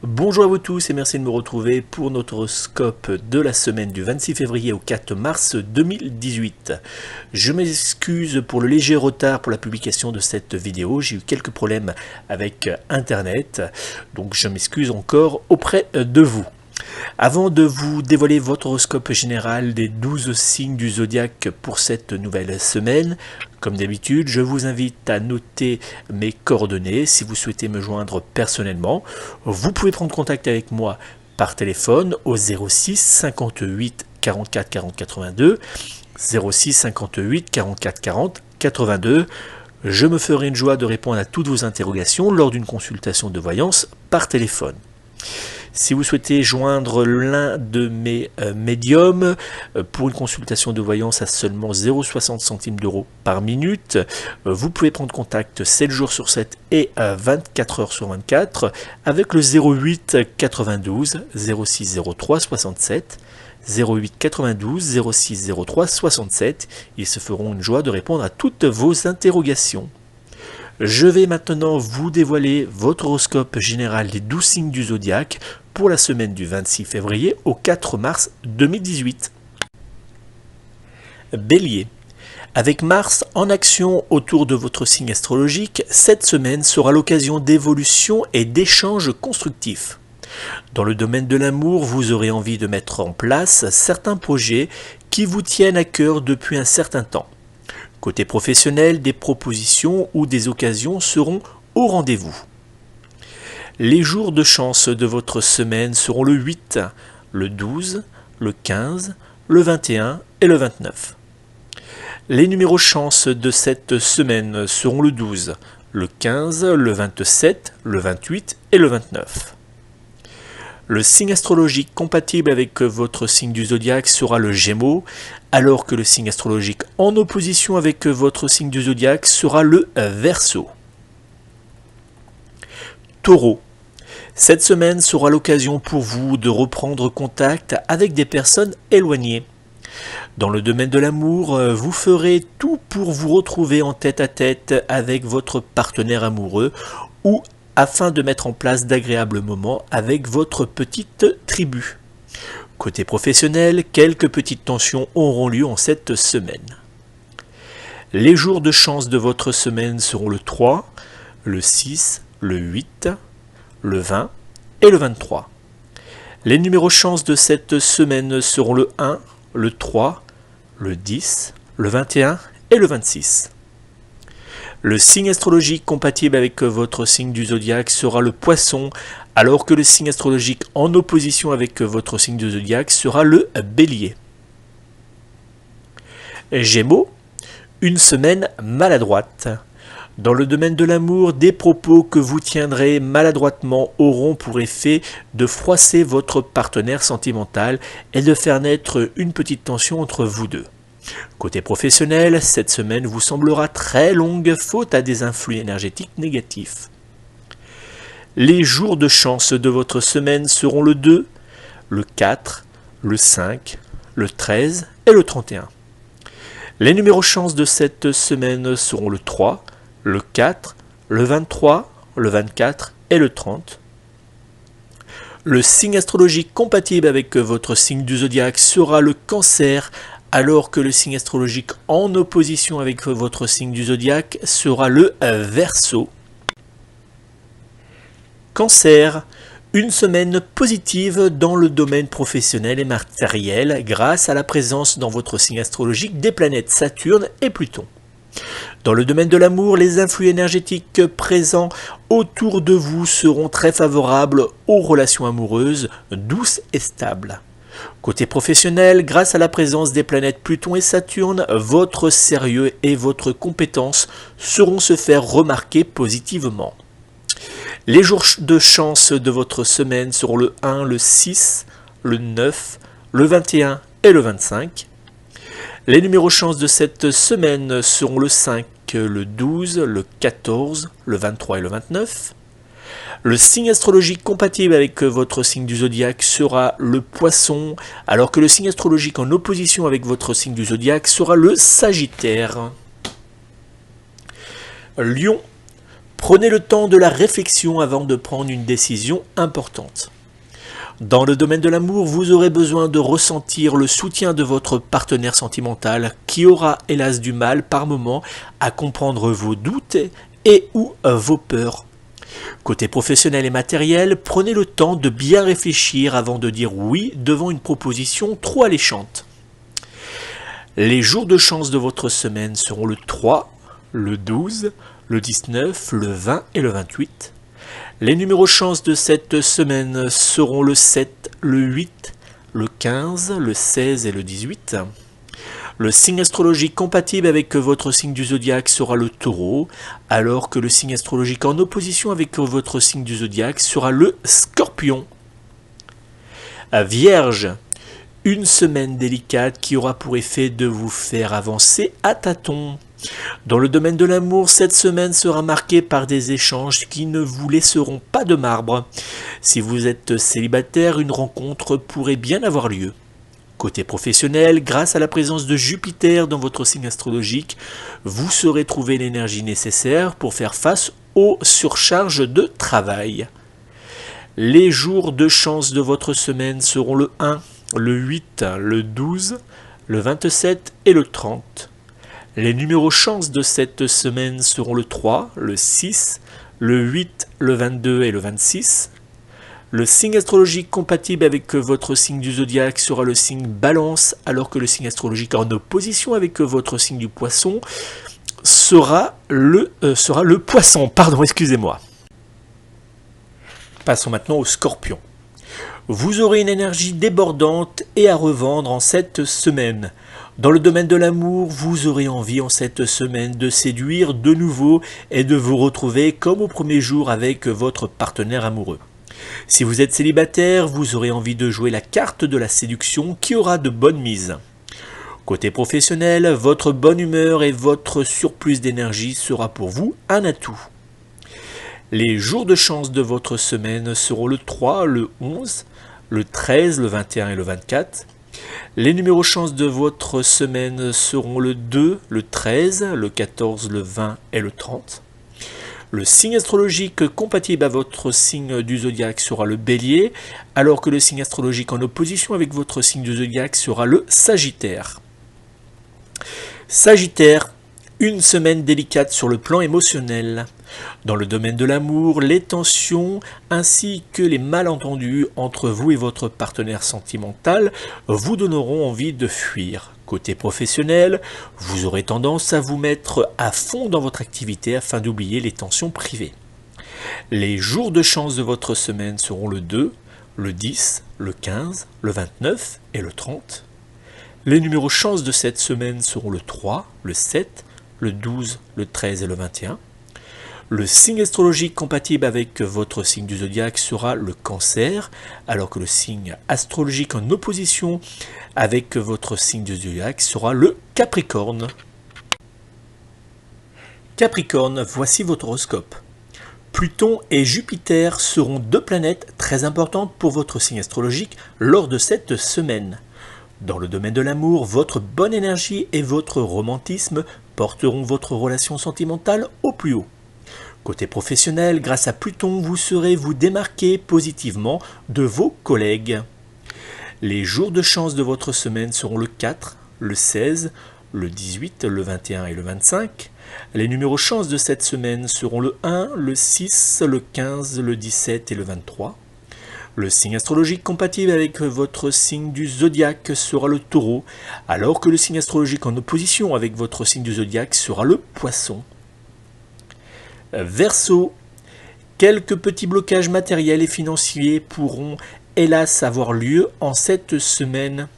Bonjour à vous tous et merci de me retrouver pour notre horoscope de la semaine du 26 février au 4 mars 2018. Je m'excuse pour le léger retard pour la publication de cette vidéo, j'ai eu quelques problèmes avec internet, donc je m'excuse encore auprès de vous. Avant de vous dévoiler votre horoscope général des 12 signes du zodiaque pour cette nouvelle semaine, comme d'habitude, je vous invite à noter mes coordonnées si vous souhaitez me joindre personnellement. Vous pouvez prendre contact avec moi par téléphone au 06 58 44 40 82, 06 58 44 40 82. Je me ferai une joie de répondre à toutes vos interrogations lors d'une consultation de voyance par téléphone. Si vous souhaitez joindre l'un de mes médiums pour une consultation de voyance à seulement 0,60 centimes d'euros par minute, vous pouvez prendre contact 7 jours sur 7 et 24 heures sur 24 avec le 08 92 06 03 67. 08 92 06 03 67. Ils se feront une joie de répondre à toutes vos interrogations. Je vais maintenant vous dévoiler votre horoscope général des 12 signes du zodiaque pour la semaine du 26 février au 4 mars 2018. Bélier. Avec Mars en action autour de votre signe astrologique, cette semaine sera l'occasion d'évolution et d'échanges constructifs. Dans le domaine de l'amour, vous aurez envie de mettre en place certains projets qui vous tiennent à cœur depuis un certain temps. Côté professionnel, des propositions ou des occasions seront au rendez-vous. Les jours de chance de votre semaine seront le 8, le 12, le 15, le 21 et le 29. Les numéros chance de cette semaine seront le 12, le 15, le 27, le 28 et le 29. Le signe astrologique compatible avec votre signe du zodiaque sera le Gémeaux, alors que le signe astrologique en opposition avec votre signe du zodiaque sera le Verseau. Taureau. Cette semaine sera l'occasion pour vous de reprendre contact avec des personnes éloignées. Dans le domaine de l'amour, vous ferez tout pour vous retrouver en tête-à-tête avec votre partenaire amoureux ou afin de mettre en place d'agréables moments avec votre petite tribu. Côté professionnel, quelques petites tensions auront lieu en cette semaine. Les jours de chance de votre semaine seront le 3, le 6, le 8, le 20 et le 23. Les numéros chance de cette semaine seront le 1, le 3, le 10, le 21 et le 26. Le signe astrologique compatible avec votre signe du zodiaque sera le Poisson, alors que le signe astrologique en opposition avec votre signe du zodiaque sera le Bélier. Gémeaux, une semaine maladroite. Dans le domaine de l'amour, des propos que vous tiendrez maladroitement auront pour effet de froisser votre partenaire sentimental et de faire naître une petite tension entre vous deux. Côté professionnel, cette semaine vous semblera très longue faute à des influx énergétiques négatifs. Les jours de chance de votre semaine seront le 2, le 4, le 5, le 13 et le 31. Les numéros chance de cette semaine seront le 3, le 4, le 23, le 24 et le 30. Le signe astrologique compatible avec votre signe du zodiaque sera le Cancer, alors que le signe astrologique en opposition avec votre signe du zodiaque sera le Verseau. Cancer, une semaine positive dans le domaine professionnel et matériel grâce à la présence dans votre signe astrologique des planètes Saturne et Pluton. Dans le domaine de l'amour, les influx énergétiques présents autour de vous seront très favorables aux relations amoureuses, douces et stables. Côté professionnel, grâce à la présence des planètes Pluton et Saturne, votre sérieux et votre compétence seront se faire remarquer positivement. Les jours de chance de votre semaine seront le 1, le 6, le 9, le 21 et le 25. Les numéros chance de cette semaine seront le 5, le 12, le 14, le 23 et le 29. Le signe astrologique compatible avec votre signe du zodiaque sera le Poisson, alors que le signe astrologique en opposition avec votre signe du zodiaque sera le Sagittaire. Lion. Prenez le temps de la réflexion avant de prendre une décision importante. Dans le domaine de l'amour, vous aurez besoin de ressentir le soutien de votre partenaire sentimental qui aura hélas du mal par moment à comprendre vos doutes et ou vos peurs. Côté professionnel et matériel, prenez le temps de bien réfléchir avant de dire oui devant une proposition trop alléchante. Les jours de chance de votre semaine seront le 3, le 12, le 19, le 20 et le 28. Les numéros chance de cette semaine seront le 7, le 8, le 15, le 16 et le 18. Le signe astrologique compatible avec votre signe du zodiaque sera le taureau, alors que le signe astrologique en opposition avec votre signe du zodiaque sera le scorpion. Vierge, une semaine délicate qui aura pour effet de vous faire avancer à tâtons. Dans le domaine de l'amour, cette semaine sera marquée par des échanges qui ne vous laisseront pas de marbre. Si vous êtes célibataire, une rencontre pourrait bien avoir lieu. Côté professionnel, grâce à la présence de Jupiter dans votre signe astrologique, vous saurez trouver l'énergie nécessaire pour faire face aux surcharges de travail. Les jours de chance de votre semaine seront le 1, le 8, le 12, le 27 et le 30. Les numéros chance de cette semaine seront le 3, le 6, le 8, le 22 et le 26. Le signe astrologique compatible avec votre signe du zodiaque sera le signe Balance, alors que le signe astrologique en opposition avec votre signe du Poisson sera le Poisson. Pardon, excusez-moi. Passons maintenant au Scorpion. Vous aurez une énergie débordante et à revendre en cette semaine. Dans le domaine de l'amour, vous aurez envie en cette semaine de séduire de nouveau et de vous retrouver comme au premier jour avec votre partenaire amoureux. Si vous êtes célibataire, vous aurez envie de jouer la carte de la séduction qui aura de bonnes mises. Côté professionnel, votre bonne humeur et votre surplus d'énergie sera pour vous un atout. Les jours de chance de votre semaine seront le 3, le 11, le 13, le 21 et le 24. Les numéros chance de votre semaine seront le 2, le 13, le 14, le 20 et le 30. Le signe astrologique compatible à votre signe du zodiaque sera le Bélier, alors que le signe astrologique en opposition avec votre signe du zodiaque sera le Sagittaire. Sagittaire, une semaine délicate sur le plan émotionnel. Dans le domaine de l'amour, les tensions ainsi que les malentendus entre vous et votre partenaire sentimental vous donneront envie de fuir. Côté professionnel, vous aurez tendance à vous mettre à fond dans votre activité afin d'oublier les tensions privées. Les jours de chance de votre semaine seront le 2, le 10, le 15, le 29 et le 30. Les numéros chance de cette semaine seront le 3, le 7, le 12, le 13 et le 21. Le signe astrologique compatible avec votre signe du zodiaque sera le Cancer, alors que le signe astrologique en opposition avec votre signe du zodiaque sera le Capricorne. Capricorne, voici votre horoscope. Pluton et Jupiter seront deux planètes très importantes pour votre signe astrologique lors de cette semaine. Dans le domaine de l'amour, votre bonne énergie et votre romantisme porteront votre relation sentimentale au plus haut. Côté professionnel, grâce à Pluton, vous saurez vous démarquer positivement de vos collègues. Les jours de chance de votre semaine seront le 4, le 16, le 18, le 21 et le 25. Les numéros chance de cette semaine seront le 1, le 6, le 15, le 17 et le 23. Le signe astrologique compatible avec votre signe du zodiaque sera le Taureau, alors que le signe astrologique en opposition avec votre signe du zodiaque sera le Poisson. Verseau, quelques petits blocages matériels et financiers pourront hélas avoir lieu en cette semaine.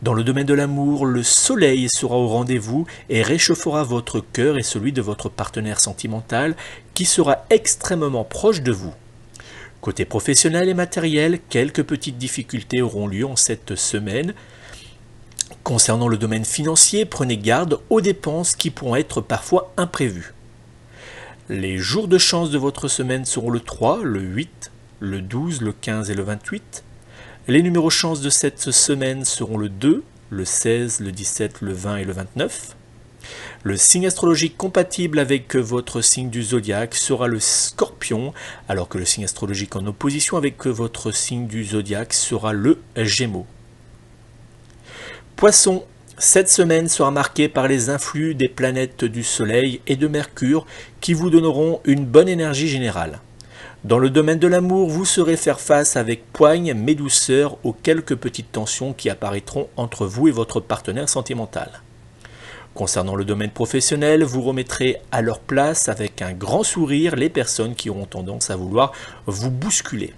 Dans le domaine de l'amour, le soleil sera au rendez-vous et réchauffera votre cœur et celui de votre partenaire sentimental qui sera extrêmement proche de vous. Côté professionnel et matériel, quelques petites difficultés auront lieu en cette semaine. Concernant le domaine financier, prenez garde aux dépenses qui pourront être parfois imprévues. Les jours de chance de votre semaine seront le 3, le 8, le 12, le 15 et le 28. Les numéros chance de cette semaine seront le 2, le 16, le 17, le 20 et le 29. Le signe astrologique compatible avec votre signe du zodiaque sera le Scorpion, alors que le signe astrologique en opposition avec votre signe du zodiaque sera le Gémeaux. Poissons, cette semaine sera marquée par les influx des planètes du Soleil et de Mercure qui vous donneront une bonne énergie générale. Dans le domaine de l'amour, vous saurez faire face avec poigne mais douceur aux quelques petites tensions qui apparaîtront entre vous et votre partenaire sentimental. Concernant le domaine professionnel, vous remettrez à leur place avec un grand sourire les personnes qui auront tendance à vouloir vous bousculer.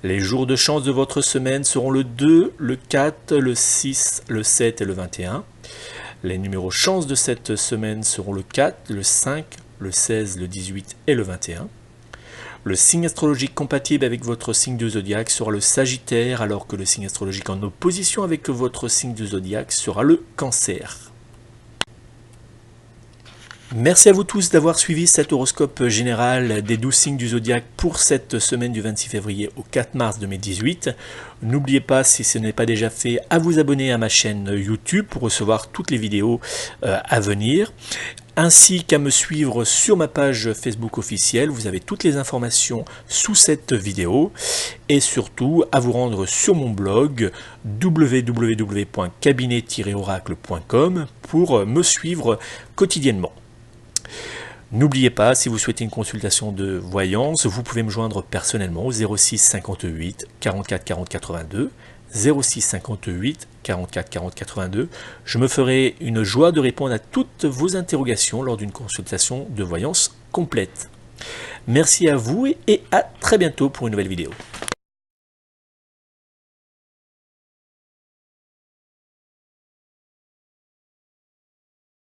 Les jours de chance de votre semaine seront le 2, le 4, le 6, le 7 et le 21. Les numéros chance de cette semaine seront le 4, le 5, le 16, le 18 et le 21. Le signe astrologique compatible avec votre signe du zodiaque sera le Sagittaire, alors que le signe astrologique en opposition avec votre signe du zodiaque sera le Cancer. Merci à vous tous d'avoir suivi cet horoscope général des 12 signes du zodiaque pour cette semaine du 26 février au 4 mars 2018. N'oubliez pas, si ce n'est pas déjà fait, à vous abonner à ma chaîne YouTube pour recevoir toutes les vidéos à venir, ainsi qu'à me suivre sur ma page Facebook officielle. Vous avez toutes les informations sous cette vidéo, et surtout à vous rendre sur mon blog www.cabinet-oracle.com pour me suivre quotidiennement. N'oubliez pas, si vous souhaitez une consultation de voyance, vous pouvez me joindre personnellement au 06 58 44 40 82, 06 58 44 40 82. Je me ferai une joie de répondre à toutes vos interrogations lors d'une consultation de voyance complète. Merci à vous et à très bientôt pour une nouvelle vidéo.